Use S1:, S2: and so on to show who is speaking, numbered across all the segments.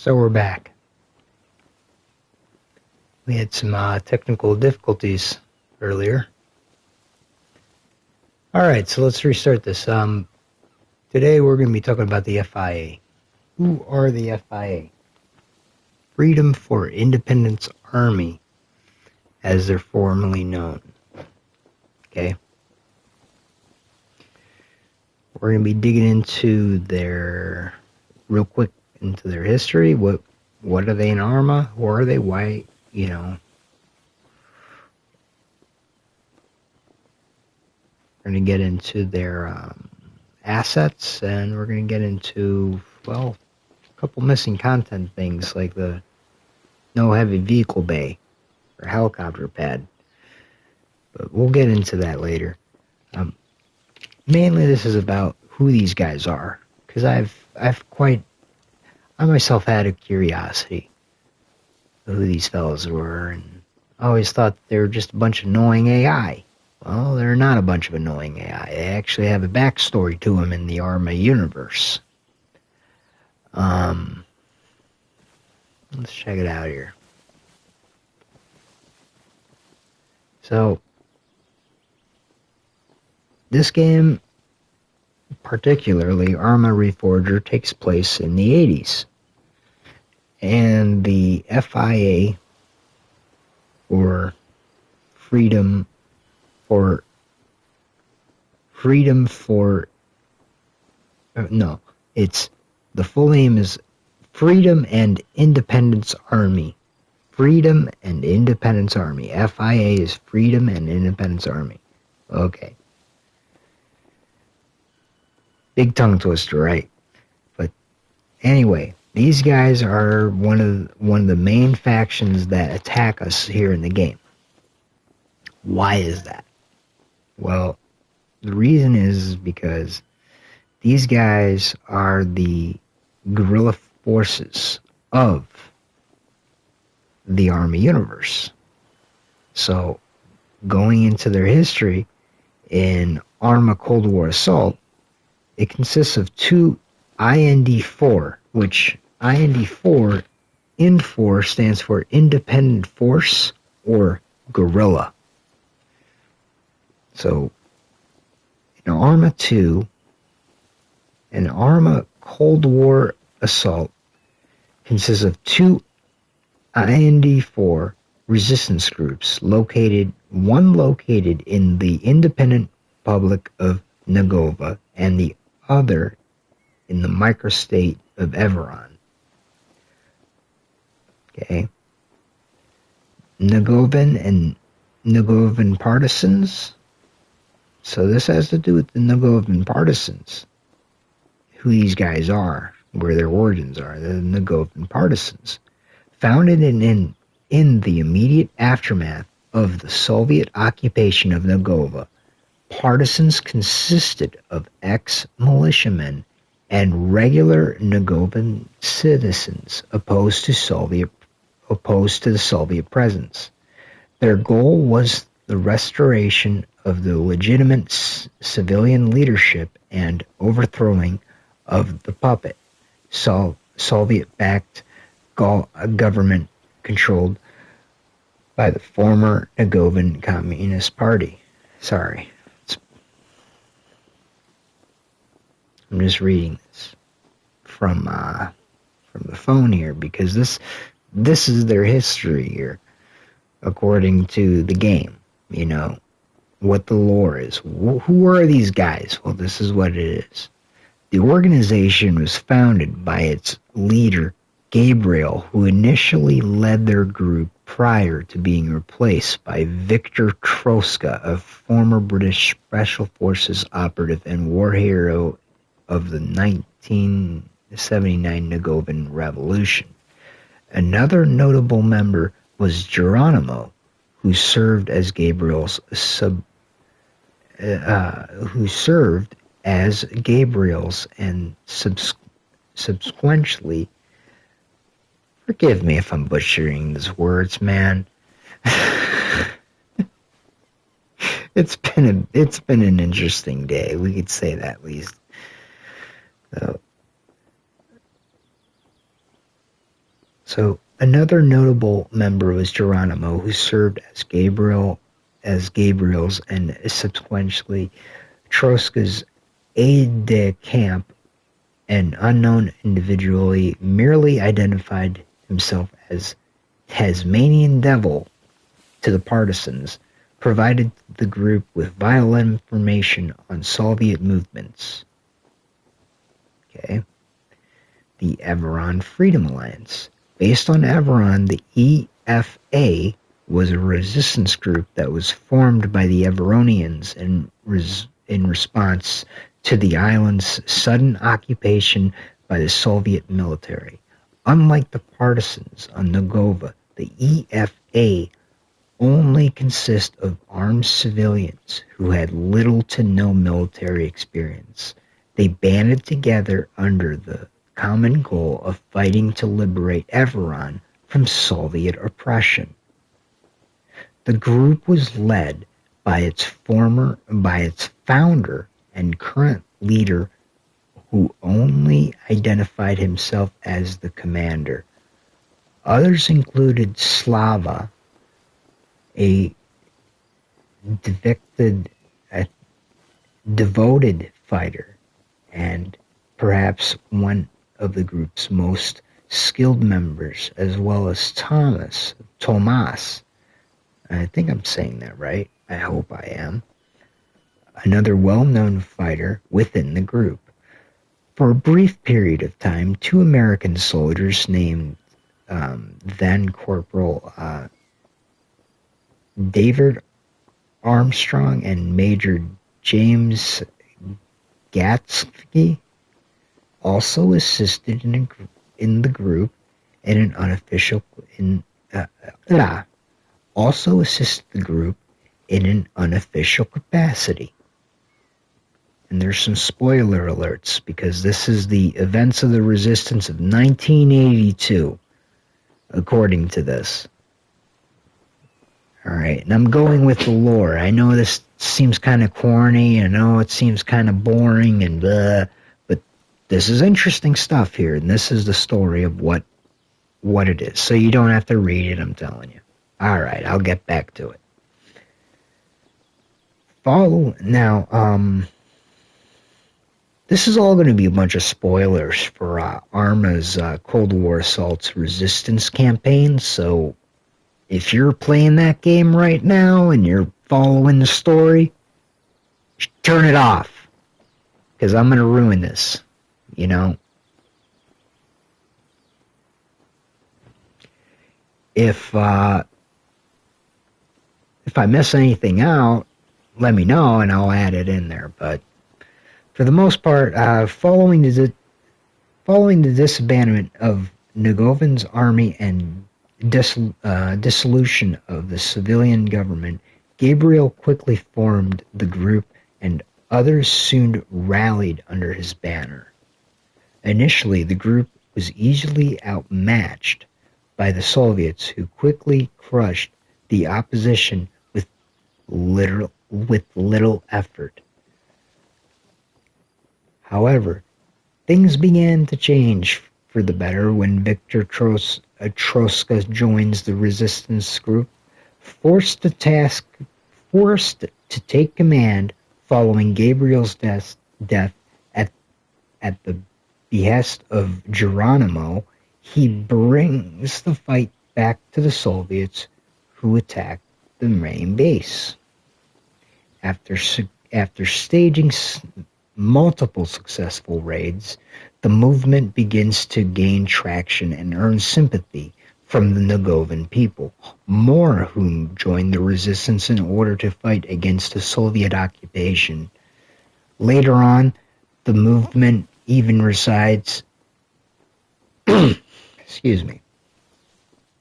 S1: So we're back. We had some technical difficulties earlier. Alright, so let's restart this. Today we're going to be talking about the FIA. Who are the FIA? Freedom for Independence Army, as they're formally known. Okay? We're going to be digging into their, real quick, into their history. What are they in Arma? Who are they? Why, you know. We're going to get into their assets, and we're going to get into, well, a couple missing content things, like the no heavy vehicle bay or helicopter pad. But we'll get into that later. Mainly this is about who these guys are, because I myself had a curiosity of who these fellas were, and I always thought they were just a bunch of annoying AI. Well, they're not a bunch of annoying AI. They actually have a backstory to them in the Arma universe. Let's check it out here. So, this game, particularly Arma Reforger, takes place in the 80s. And the FIA, or Freedom for it's the full name is Freedom and Independence Army. Freedom and Independence Army. FIA is Freedom and Independence Army. Okay. Big tongue twister, right? But anyway, these guys are one of the main factions that attack us here in the game. Why is that? Well, the reason is because these guys are the guerrilla forces of the Arma universe. So, going into their history, in Arma Cold War Assault, it consists of two IND4, which IND4, IN4 stands for Independent Force or Guerrilla. So, in Arma 2, an Arma Cold War Assault consists of two IND4 resistance groups, one located in the Independent Republic of Nagova and the other in the microstate of Everon. Okay. Nagovan and Nagovan partisans. So this has to do with the Nagovan partisans. Who these guys are, where their origins are. The Nagovan partisans. Founded in the immediate aftermath of the Soviet occupation of Nagova, partisans consisted of ex-militiamen and regular Nagovan citizens opposed to the Soviet presence. Their goal was the restoration of the legitimate civilian leadership and overthrowing of the puppet, Soviet-backed government controlled by the former Nagovan Communist Party. Sorry. I'm just reading this from the phone here, because this is their history here, according to the game. You know, what the lore is. Who are these guys? Well, this is what it is. The organization was founded by its leader, Gabriel, who initially led their group prior to being replaced by Victor Troska, a former British Special Forces operative and war hero of the 1979 Nagovan Revolution. Another notable member was Geronimo, who served as Gabriel's and subsequently, forgive me if I'm butchering these words, man. It's been an interesting day. We could say that at least. So, So another notable member was Geronimo, who served as Gabriel's and subsequently Trotsky's aide-de-camp. An unknown individual merely identified himself as Tasmanian Devil to the partisans, provided the group with vital information on Soviet movements. Okay. The Everon Freedom Alliance. Based on Everon, the EFA was a resistance group that was formed by the Everonians in response to the island's sudden occupation by the Soviet military. Unlike the partisans on Nagova, the EFA only consist of armed civilians who had little to no military experience. They banded together under the common goal of fighting to liberate Everon from Soviet oppression. The group was led by its founder and current leader, who only identified himself as the commander. Others included Slava, a devoted fighter, and perhaps one of the group's most skilled members, as well as Tomas, I think I'm saying that right, I hope I am, another well-known fighter within the group. For a brief period of time, 2 American soldiers named then Corporal David Armstrong and Major James Gatsky also assisted in the group in an unofficial capacity. And there's some spoiler alerts, because this is the events of the resistance of 1982, according to this. Alright, and I'm going with the lore. I know this seems kind of corny, I know it seems kind of boring and blah, but this is interesting stuff here, and this is the story of what it is. So you don't have to read it, I'm telling you. Alright, I'll get back to it. This is all going to be a bunch of spoilers for Arma's Cold War Assault's resistance campaign, so if you're playing that game right now and you're following the story, turn it off, because I'm going to ruin this, you know. If I miss anything out, let me know and I'll add it in there, but for the most part, following the disbandment of Ngovan's army and dissolution of the civilian government, Gabriel quickly formed the group, and others soon rallied under his banner. Initially, the group was easily outmatched by the Soviets, who quickly crushed the opposition with little effort. However, things began to change for the better when Viktor Trotsky joins the resistance group, forced to take command following Gabriel's death at the behest of Geronimo. He brings the fight back to the Soviets, who attacked the main base. After staging multiple successful raids, the movement begins to gain traction and earn sympathy from the Ngovan people, more of whom joined the resistance in order to fight against the Soviet occupation. Later on, the movement even resides... Excuse me.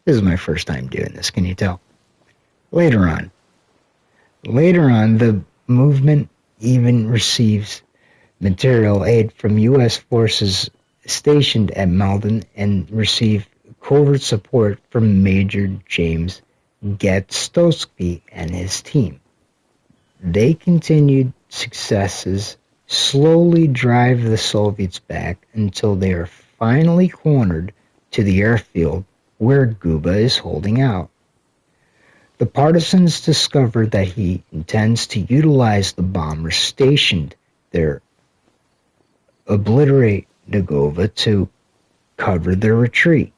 S1: This is my first time doing this, can you tell? Later on, the movement even receives material aid from U.S. forces stationed at Malden and received covert support from Major James Gatsky and his team. They continued successes slowly drive the Soviets back until they are finally cornered to the airfield where Guba is holding out. The partisans discover that he intends to utilize the bombers stationed there, obliterate Negova to cover their retreat.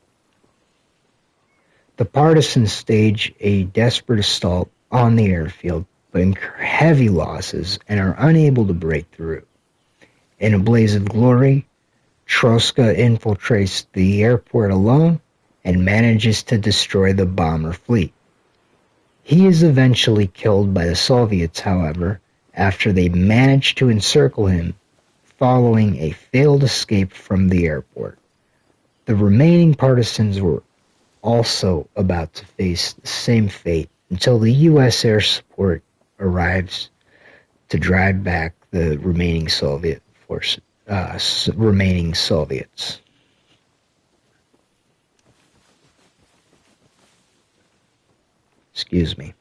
S1: The partisans stage a desperate assault on the airfield, but incur heavy losses and are unable to break through. In a blaze of glory, Troska infiltrates the airport alone and manages to destroy the bomber fleet. He is eventually killed by the Soviets, however, after they manage to encircle him following a failed escape from the airport. The remaining partisans were also about to face the same fate until the U.S. air support arrives to drive back the remaining Soviets. Excuse me.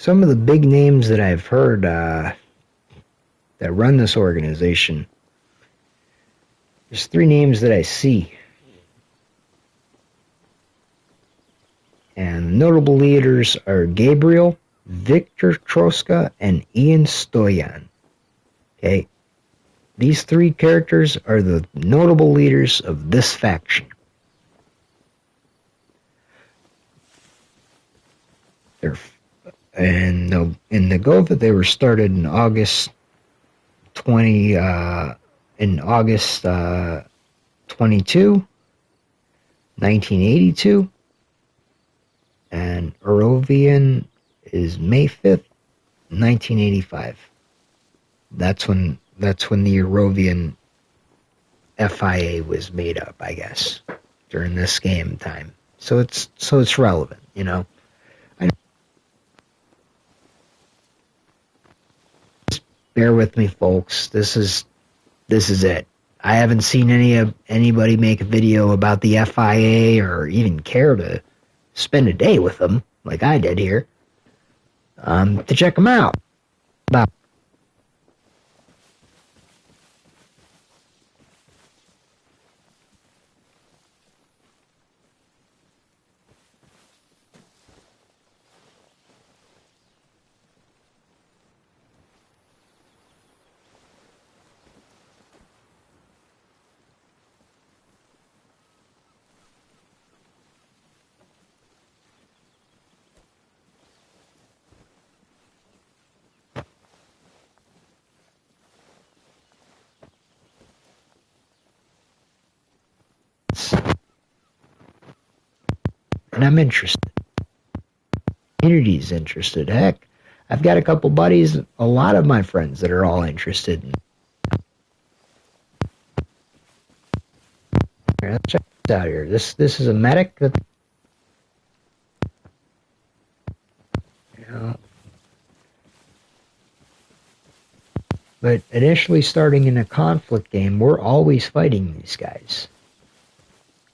S1: Some of the big names that I've heard that run this organization, there's three names that I see. And notable leaders are Gabriel, Viktor Troska, and Ian Stoyan. Okay, these three characters are the notable leaders of this faction. In Negova, they were started in August 22, 1982, and Eurovian is May 5th, 1985. That's when the Eurovian FIA was made up, I guess, during this game time. So it's relevant, you know. Bear with me, folks. This is it. I haven't seen anybody make a video about the FIA or even care to spend a day with them like I did here to check them out. And I'm interested. Community's interested. Heck, I've got a couple buddies, a lot of my friends that are all interested in. Here, let's check this out here. This is a medic that, you know, but initially starting in a conflict game, we're always fighting these guys.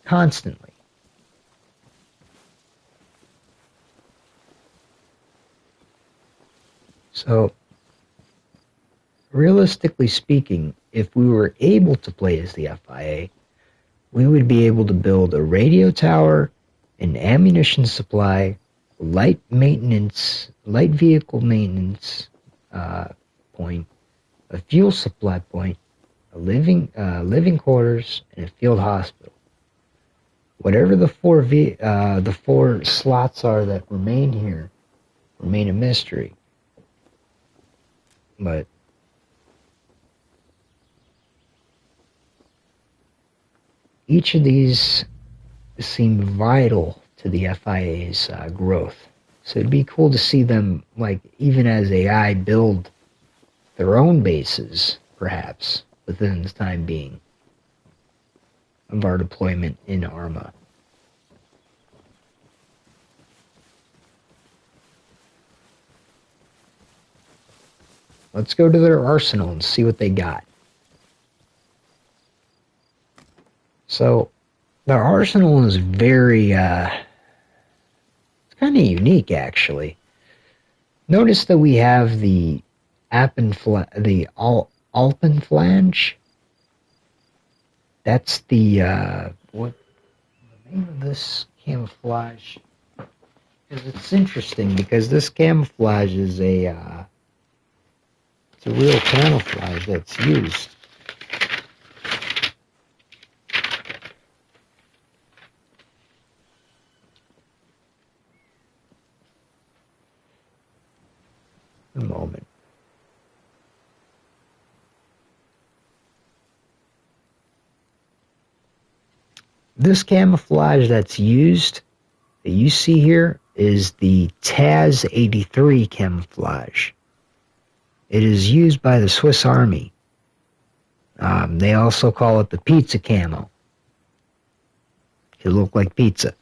S1: Constantly. So, realistically speaking, if we were able to play as the FIA, we would be able to build a radio tower, an ammunition supply, light vehicle maintenance point, a fuel supply point, a living quarters, and a field hospital. Whatever the four slots are that remain here remain a mystery. But each of these seem vital to the FIA's growth. So it'd be cool to see them, like, even as AI, build their own bases, perhaps, within the time being of our deployment in Arma. Let's go to their arsenal and see what they got. So, their arsenal is very, it's kind of unique, actually. Notice that we have the Alpenflange. That's the, what the name of this camouflage? Because it's interesting, because this camouflage is it's a real camouflage that's used. A moment. This camouflage that's used, that you see here, is the TAS 83 camouflage. It is used by the Swiss Army. They also call it the pizza camo. It looked like pizza.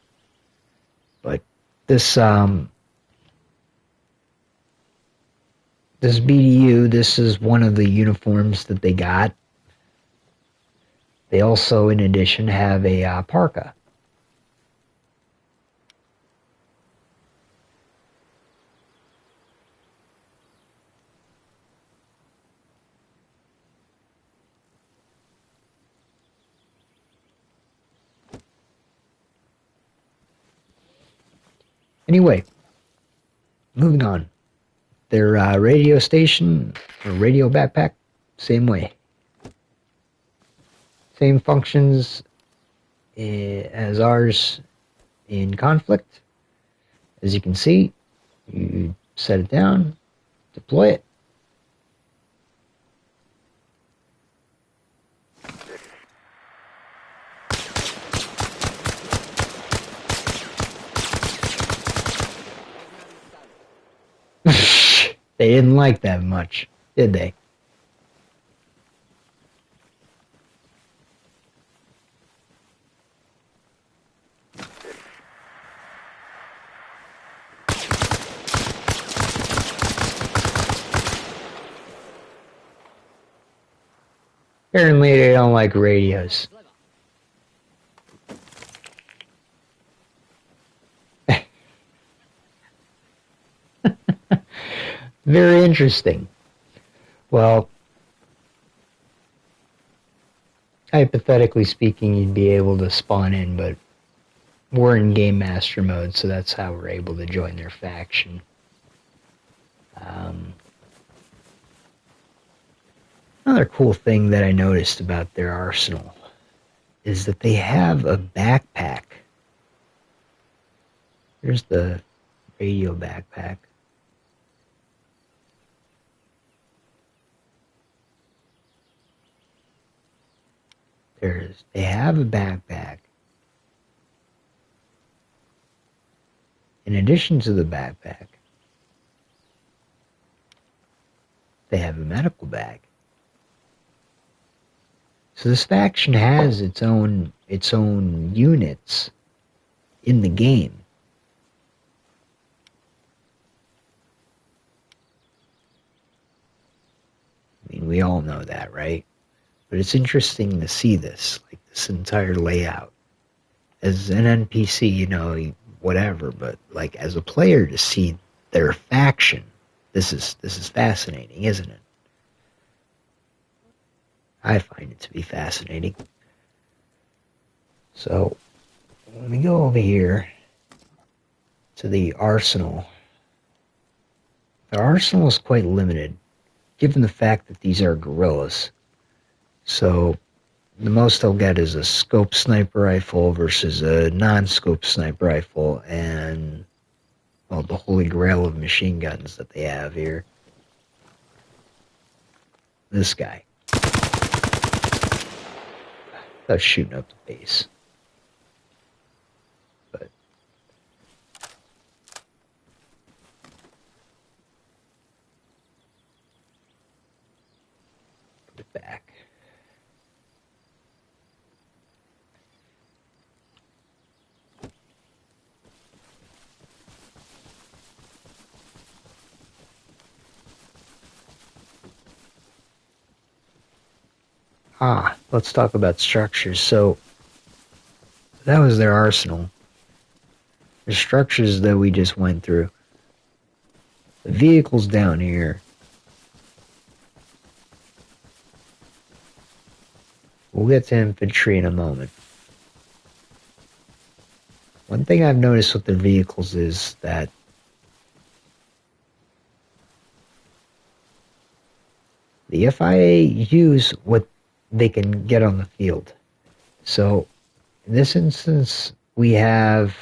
S1: But this this BDU, this is one of the uniforms that they got. They also, in addition, have a parka. Anyway, moving on. Their radio station, or radio backpack, same way. Same functions as ours in conflict. As you can see, you set it down, deploy it. They didn't like that much, did they? Apparently they don't like radios. Very interesting. Well, hypothetically speaking, you'd be able to spawn in, but we're in Game Master mode, so that's how we're able to join their faction. Another cool thing that I noticed about their arsenal is that they have a backpack. Here's the radio backpack. They have a backpack. In addition to the backpack, they have a medical bag. So this faction has its own units in the game. I mean, we all know that, right? But it's interesting to see this, like this entire layout. As an NPC, you know, whatever, but like as a player to see their faction, this is fascinating, isn't it? I find it to be fascinating. So, when we go over here to the arsenal, the arsenal is quite limited, given the fact that these are guerrillas. So, the most they'll get is a scope sniper rifle versus a non-scope sniper rifle, and, well, the holy grail of machine guns that they have here. This guy. without shooting up the base. But put it back. Let's talk about structures. So, that was their arsenal. The structures that we just went through. The vehicles down here. We'll get to infantry in a moment. One thing I've noticed with the vehicles is that the FIA use what they can get on the field. So, in this instance, we have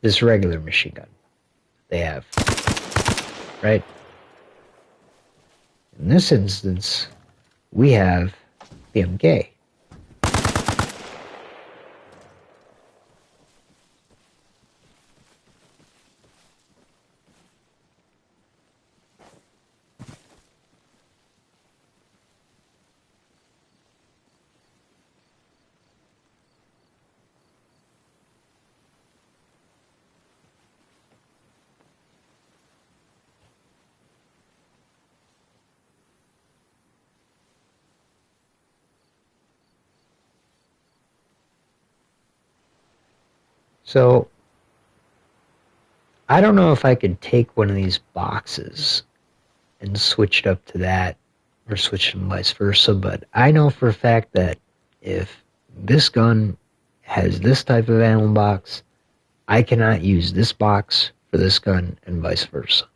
S1: this regular machine gun they have, right? In this instance, we have the MK. So, I don't know if I could take one of these boxes and switch it up to that, or switch them vice versa, but I know for a fact that if this gun has this type of ammo box, I cannot use this box for this gun and vice versa.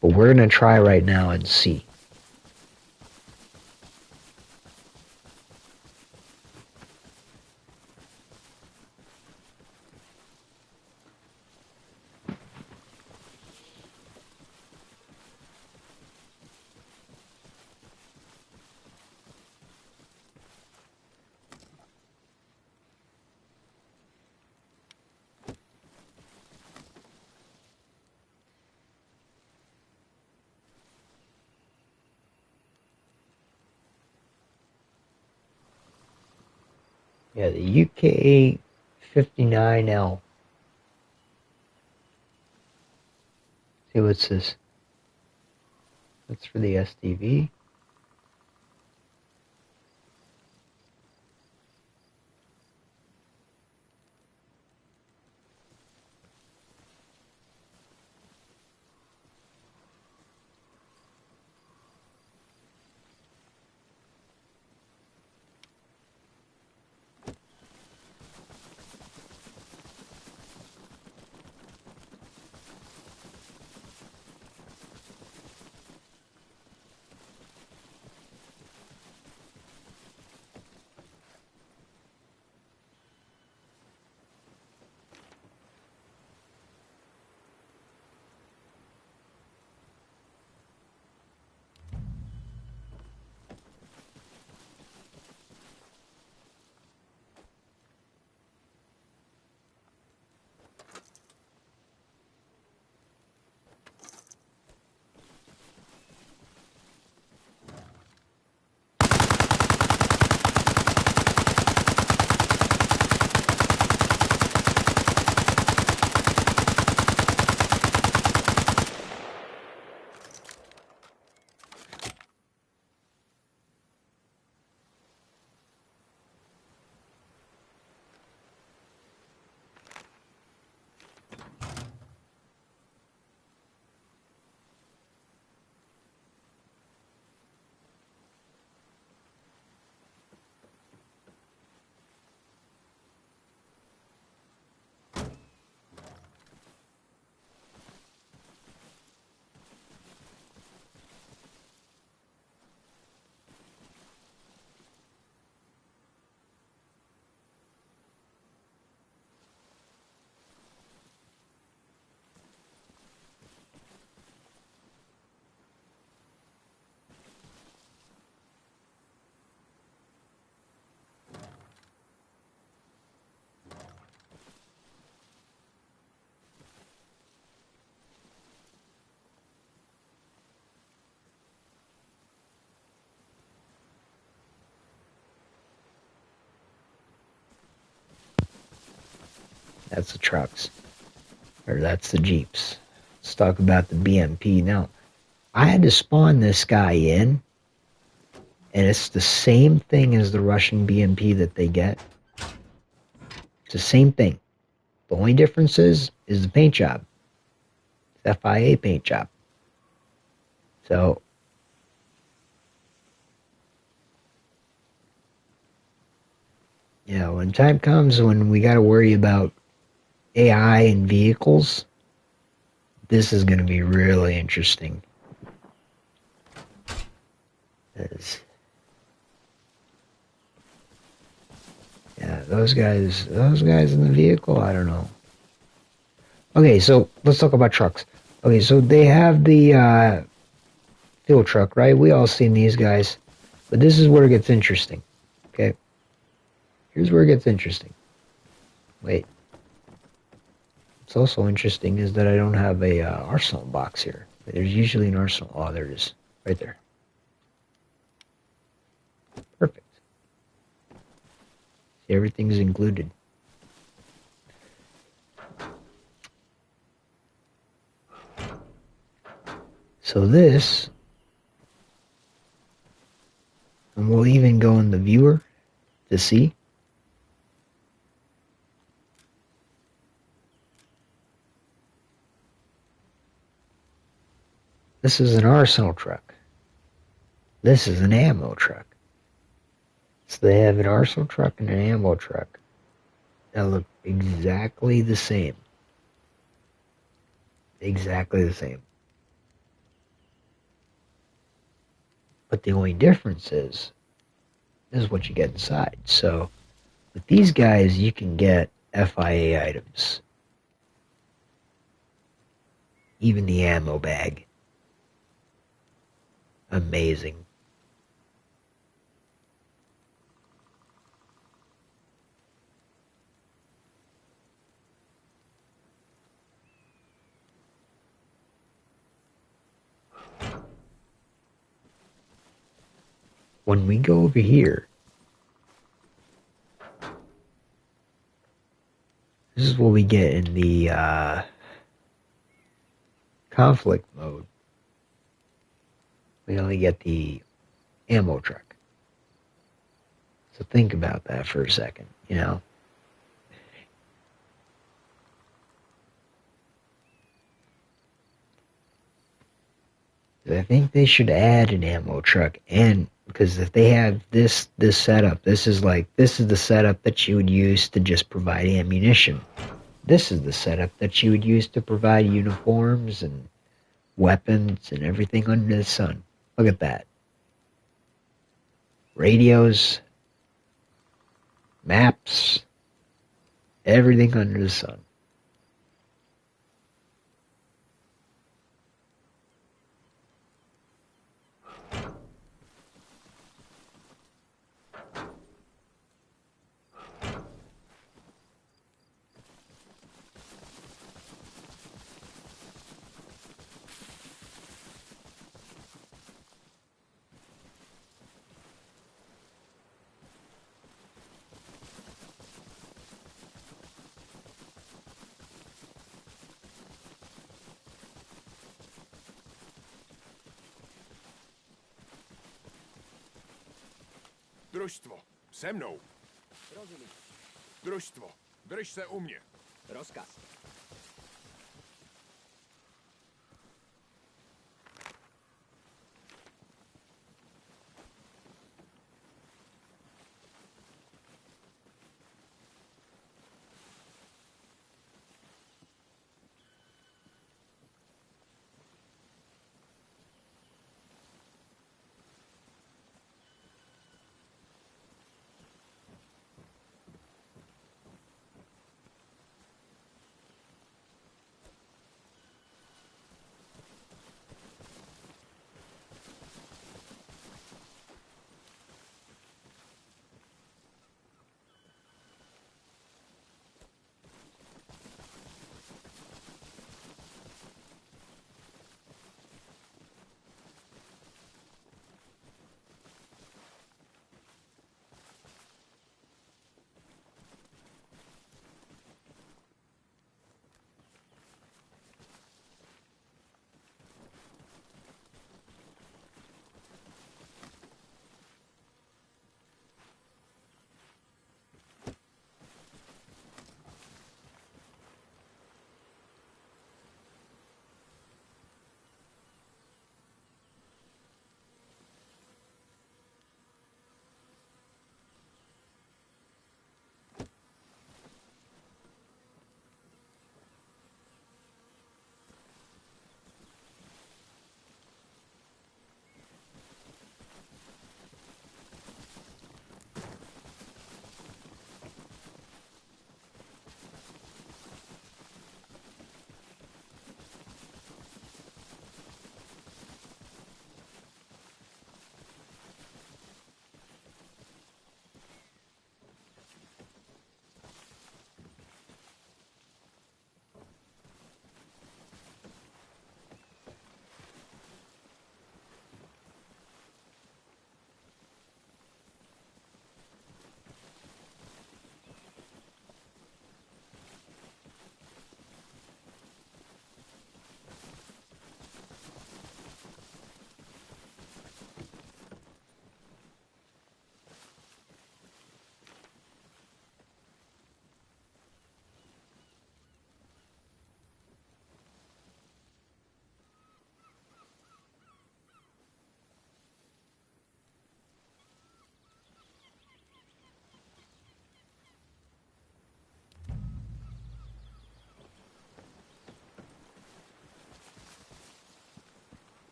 S1: But we're going to try right now and see. Yeah, the UK 59L. See what's this? That's for the SDV. That's the trucks. Or that's the Jeeps. Let's talk about the BMP. Now, I had to spawn this guy in, and it's the same thing as the Russian BMP that they get. It's the same thing. The only difference is the paint job. It's FIA paint job. So, yeah, when time comes when we got to worry about AI and vehicles, this is going to be really interesting. Yeah, those guys in the vehicle, I don't know. Okay, so let's talk about trucks. Okay, so they have the fuel truck, right? We all seen these guys. But this is where it gets interesting. Okay. Here's where it gets interesting. Wait. What's also interesting is that I don't have a arsenal box here. There's usually an arsenal. Oh, there it is. Right there. Perfect. See, everything's included. So this, and we'll even go in the viewer to see. This is an arsenal truck. This is an ammo truck. So they have an arsenal truck and an ammo truck that look exactly the same. Exactly the same. But the only difference is what you get inside. So with these guys, you can get FIA items. Even the ammo bag. Amazing. When we go over here, this is what we get in the conflict mode. We only get the ammo truck. So think about that for a second, you know. I think they should add an ammo truck, and because if they have this setup, this is the setup that you would use to just provide ammunition. This is the setup that you would use to provide uniforms and weapons and everything under the sun. Look at that. Radios, maps, everything under the sun.
S2: Družstvo, se mnou. Rozumím. Družstvo, drž se u mě. Rozkaz.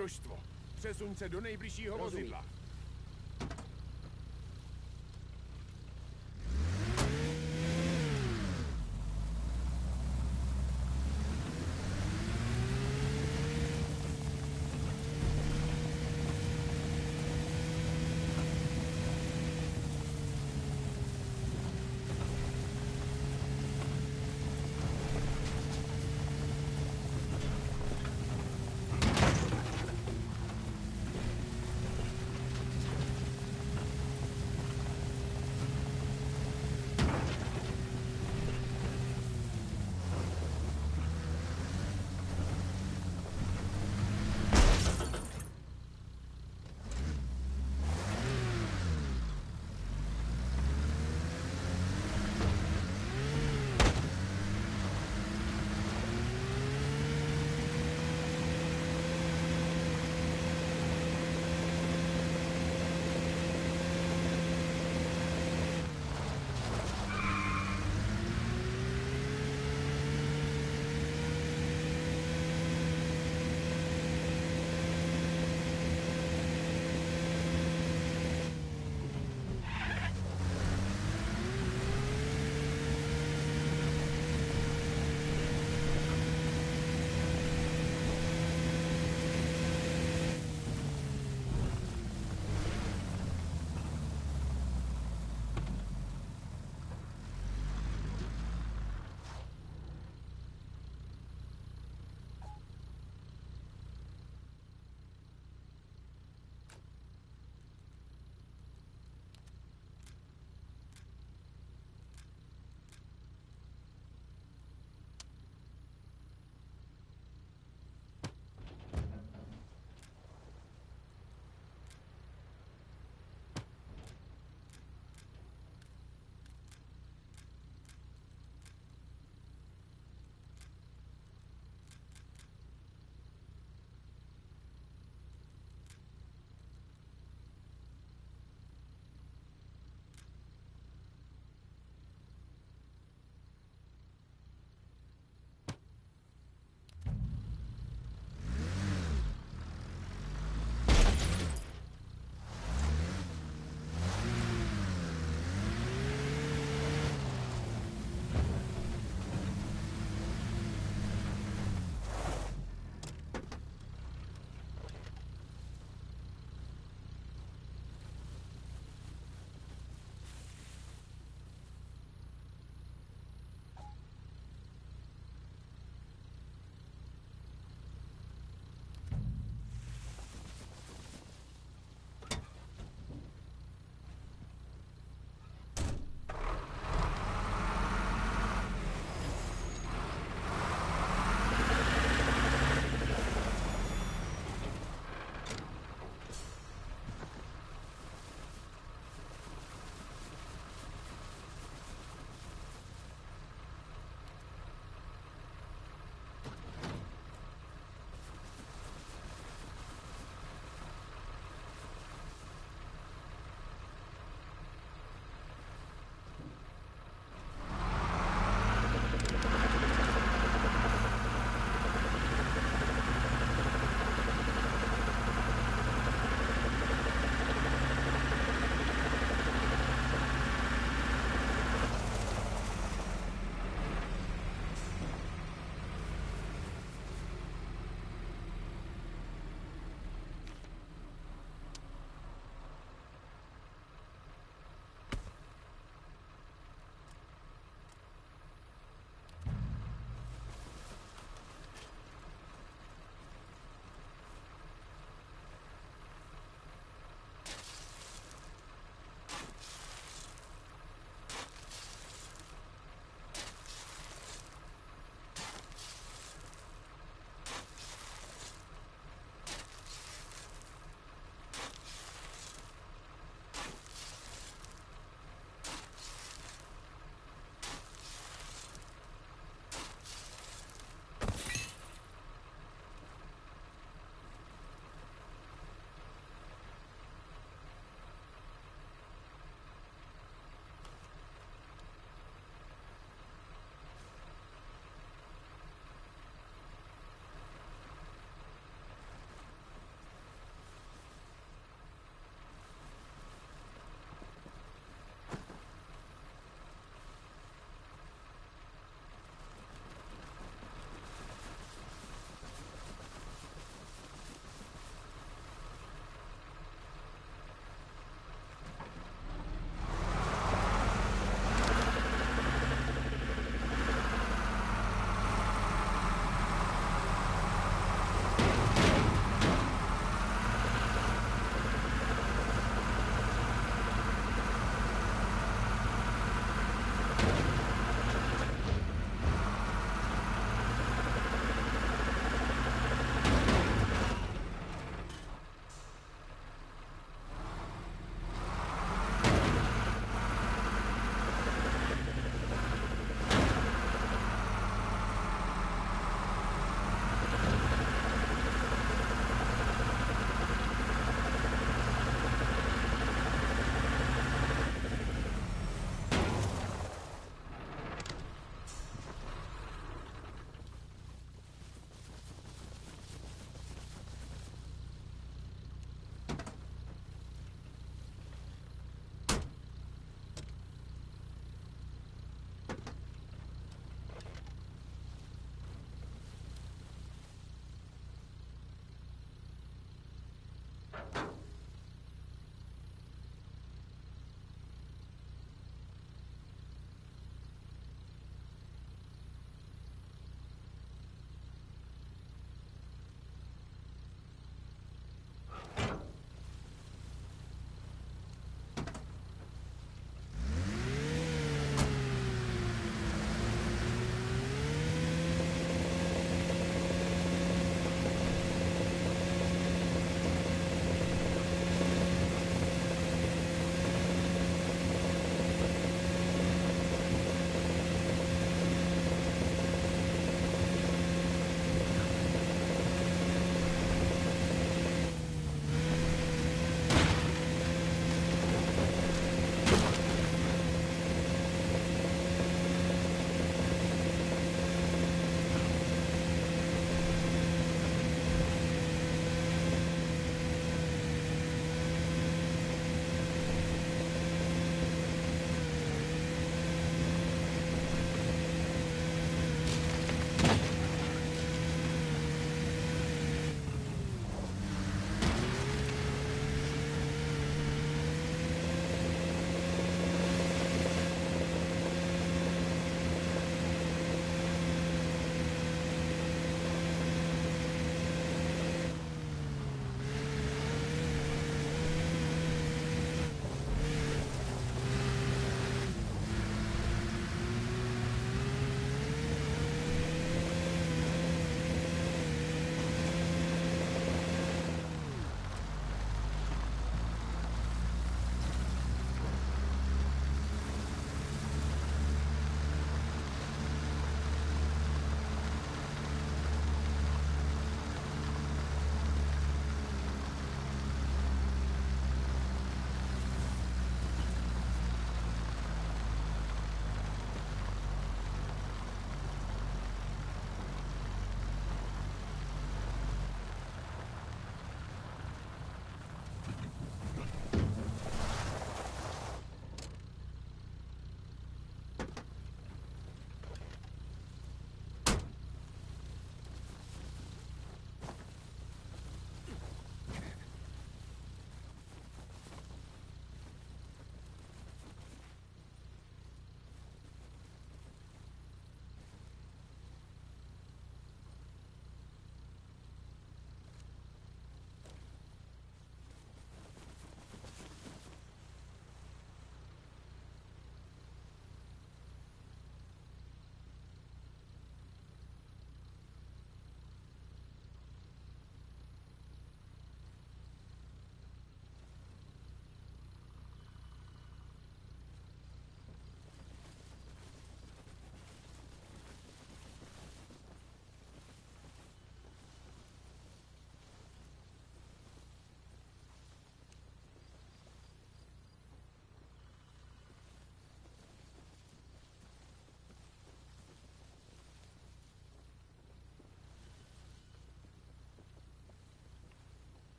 S2: Družstvo, přesuň se do nejbližšího vozidla.